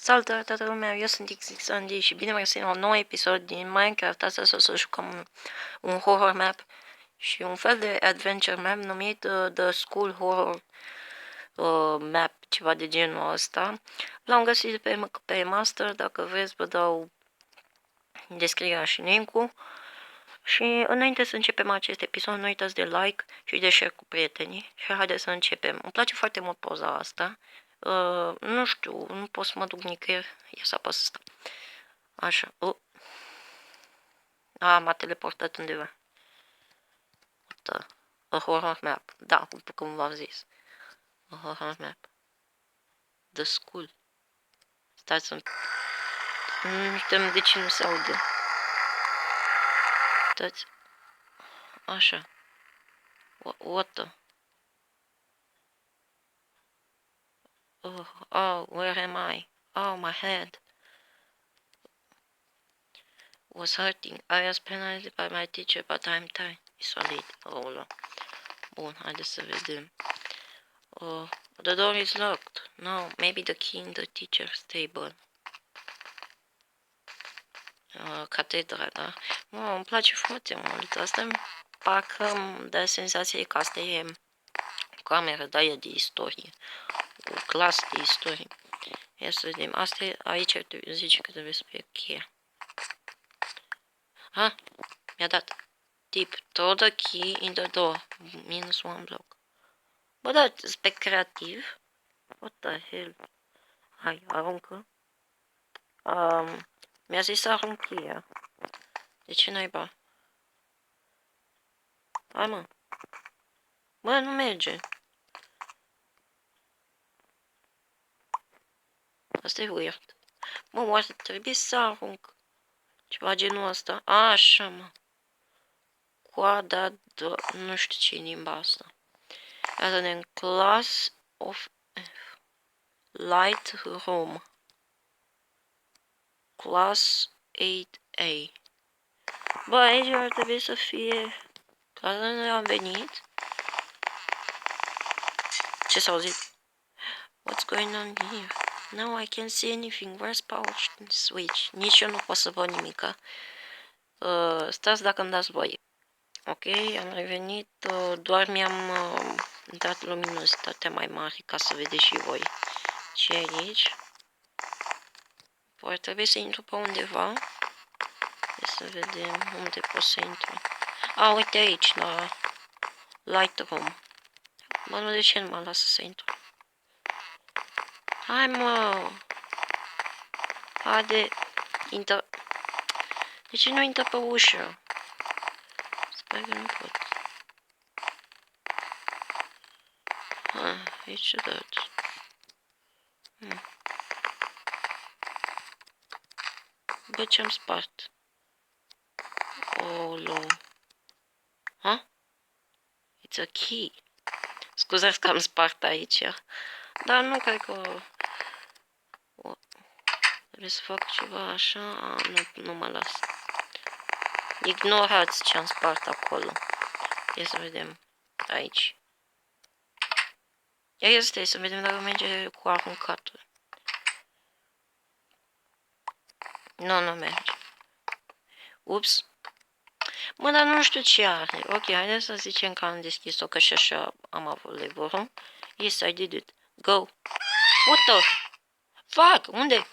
Salutare toată lumea, eu sunt XXAndy și bine mersi la un nou episod din Minecraft. Astăzi o să jucăm un horror map și un fel de adventure map numit The School Horror Map, ceva de genul ăsta. L-am găsit pe Master, dacă vreți vă dau descrierea și link-ul. Și înainte să începem acest episod, nu uitați de like și de share cu prietenii și haideți să începem. Îmi place foarte mult poza asta. Nu știu, nu pot să mă duc nicăieri. Ia să apăs asta. Așa. M-a teleportat undeva. A horror map. Da, cum v-am zis. A horror map. The school. Stai să... Nu știu de ce nu se aude. Stați. Așa. What the... Oh, where am I? Oh, my head was hurting. I was penalized by my teacher, but I'm tired. Solid. Oh, bun, haideți să vedem. The door is locked. No, maybe the key in the teacher's table. Catedra, da? Îmi place foarte mult. Asta parcă îmi dă senzație că asta e o cameră de aia de istorie. O clasă de istorie. Ia să vedem. Asta e, aici zice că trebuie să fie cheia. Mi-a dat. Tip. Throw the key in the door. -1 block. Bă, da, spec creativ. What the hell? Hai, aruncă. Mi-a zis să arunc cheia. De ce naiba? Hai, mă. Bă, nu merge. Asta e weird. Mă, oare trebuie să arunc ceva genul ăsta? Așa, mă. Coada de... Nu știu ce e limba asta. Asta în class of light room. Class 8A. Bă, aici ar trebui să fie... Clasa unde am venit. Ce s-a auzit? What's going on here? No, I can't see anything. Where's power switch? Nici eu nu pot să văd nimica. Stați dacă îmi dați voie. Ok, am revenit. Doar mi-am dat luminozitatea mai mare ca să vedeți și voi. Ce e aici? Poate trebuie să intru pe undeva. Hai să vedem unde pot să intru. Uite aici, la Lightroom. Mă, nu, de ce nu mă lasă să intru? Hai, mă! Haide, intră... De ce nu intră pe ușă? Sper că nu pot. Aici ce dați? Bă, ce-am spart? Olo. It's a key. Scuzați că am spart aici. Dar nu cred că... Trebuie să fac ceva așa. Nu mă las. Ignorați ce am spart acolo. Ia să vedem. Aici. Ia este să vedem dacă merge cu aruncatul. Nu merge. Ups. Mă, dar nu știu ce are. Ok, haideți să zicem că am deschis-o, că și așa am avut level-ul. Yes, I did it. Go. What the fuck? Unde?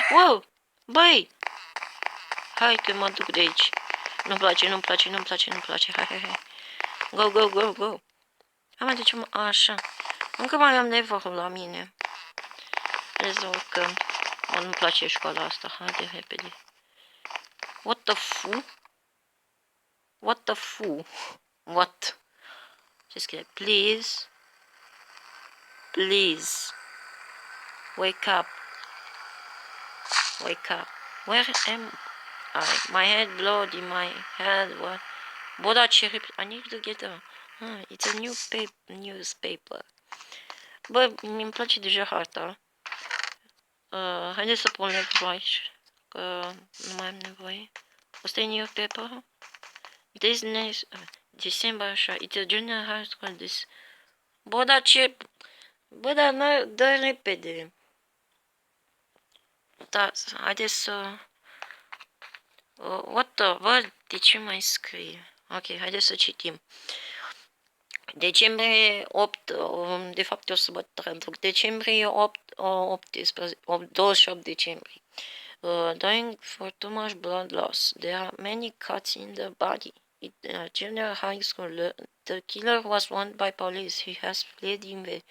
Wow! Băi! Hai că mă duc de aici. Nu-mi place. Hai. Go. Am de ce mă... Așa. Încă mai am level-ul la mine. Haideți să urcăm. Mă, nu-mi place școala asta. Haide, repede. What the fu? What? Ce scrie? Please. Wake up. Where am I? My head bloody, my head, what? Bă, da, ce I need to get a... it's a newspaper. Bă, mi-mi place deja harta. Haideți să pun level aici, că nu mai am nevoie. Asta e newspaper? This next... December, așa. It's a junior high school, this... Bă, da, ce... Bă, da, dă repede. Da, haideți să... what the... Bă, de ce mai scrie? Ok, haideți să citim. Decembrie 8, de fapt o să vă traduc. Decembrie 28 decembrie. Dying for too much blood loss. There are many cuts in the body. In junior high school, the killer was warned by police. He has fled in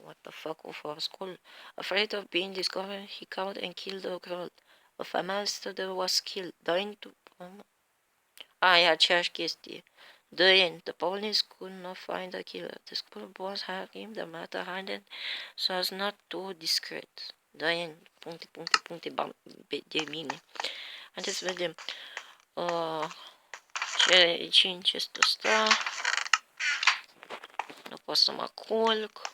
what the fuck, of our school. Afraid of being discovered, he caught and killed a girl. A female student was killed, dying to... e aceeași chestie. The end. The police could not find the killer. The school boss had him the matter hidden so as not to discreet. The end. Puncte, de mine. Haideți să vedem. Ce în chestul ăsta? Nu pot să mă culc.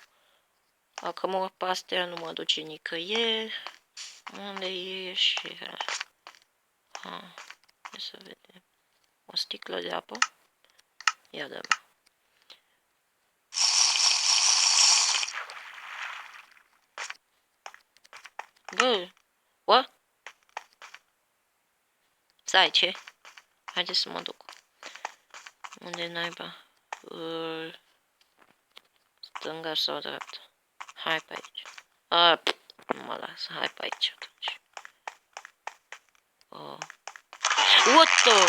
Dacă mă pe astea nu mă duce nicăieri. Unde e și... Hai să vedem. O sticlă de apă. Ia dă-mă. Bă, what? Stai, ce? Haideți să mă duc. Unde naiba? Stânga sau dreapta? Hai pe aici. Nu mă las. Hai pe aici atunci. What the?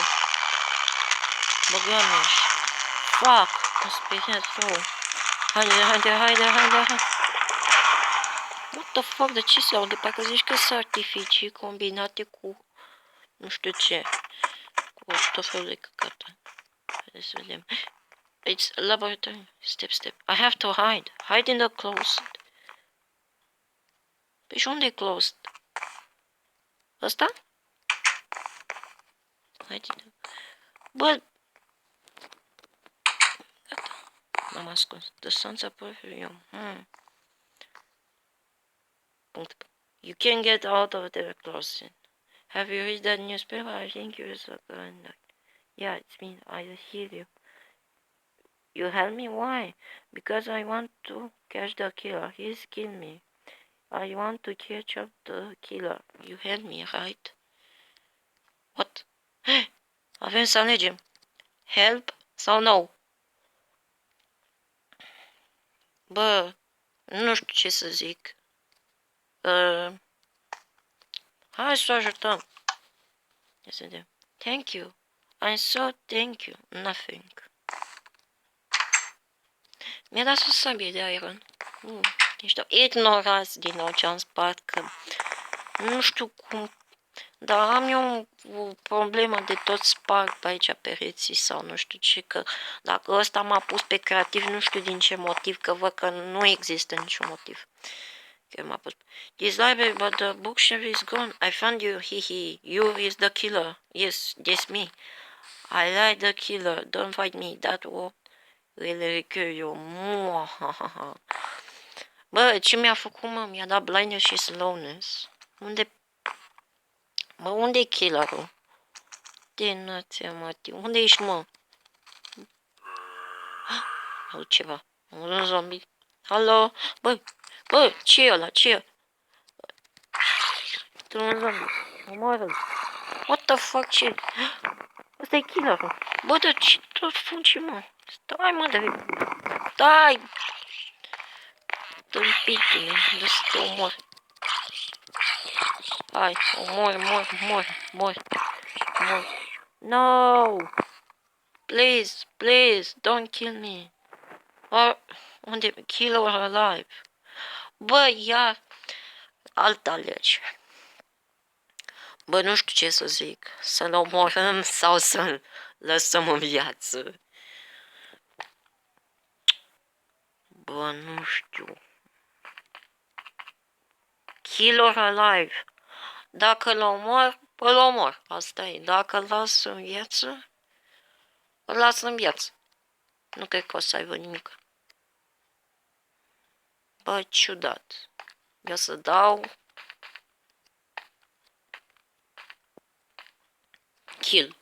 Bă, Doamne. Fuck. Mă speriat rău. Haide. What the fuck? De ce se aude? Parcă zici că sunt artificii combinate cu... nu știu ce. Cu tot felul de căcată. Haideți să vedem. It's a laboratory. Step. I have to hide. Hide in the closet. Păi și unde e closed? Ăsta? Hide. Bă! Gata. M-am ascuns. The sun's a perfume. You can get out of the closet. Have you read that newspaper? I think you're so good. Yeah, it's me. I hear you. You help me? Why? Because I want to catch the killer. He's killed me. I want to catch up the killer. You help me, right? What? Avem să alegem. Help sau no? Bă, nu știu ce să zic. Hai să o ajutăm. Ia să vedem. Thank you. I'm so thank you. Nothing. Mi-a dat o sabie de iron. Niște ignorați din nou ce am spart, că nu știu cum, dar am eu o problemă de tot sparg pe aici pereții sau nu știu ce, că dacă ăsta m-a pus pe creativ, nu știu din ce motiv, că văd că nu există niciun motiv. Că m-a pus. This library, but the bookshelf is gone. I found you, You is the killer. Yes, me. I like the killer. Don't fight me. That will really kill you. Bă, ce mi-a făcut, mă? Mi-a dat blindness și slowness. Unde e killerul? De nația, mati. Unde ești, mă? Au ceva. Un zombie. Alo? Bă, ce e ăla? Ce e? Un zombie. Omoară-l. What the fuck, ce? Ăsta e killerul. Bă, dar ce tot fugi, mă? Stai, mă, de... Stai! Tâmpite, de să te omor. Hai, mor. No! Please, don't kill me. Unde? Kill or alive. Bă, ia alta lege. Bă, nu știu ce să zic. Să-l omorăm sau să-l lăsăm în viață. Bă, nu știu. Kill or alive. Dacă îl omor, îl omor. Asta e. Dacă îl las în viață, îl las în viață. Nu cred că o să aibă nimic. Bă, ciudat. Eu să dau... Kill.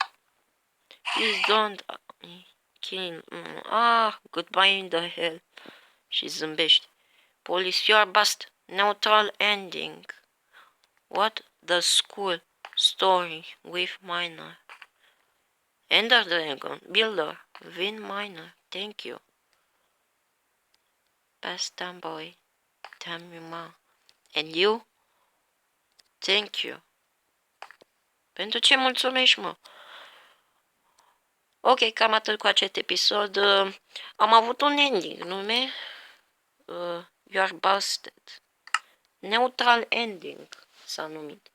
Please don't kill. Goodbye in the hell. Și zâmbește. Police, you are bust. Neutral ending. What the school story with minor. Ender Dragon, Builder, Win minor, thank you. Pastime boy, Tamima. And you? Thank you. Pentru ce mulțumești, mă? Ok, cam atât cu acest episod. Am avut un ending, nume? You are busted. Neutral ending s-a numit.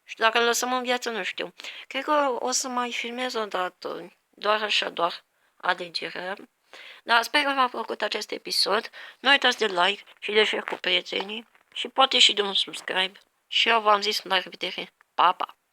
Și dacă îl lăsăm în viață, nu știu. Cred că o să mai filmez o dată. Doar așa, doar alegere. Dar sper că v-a plăcut acest episod. Nu uitați de like și de share cu prietenii. Și poate și de un subscribe. Și eu v-am zis la revedere. Pa, pa!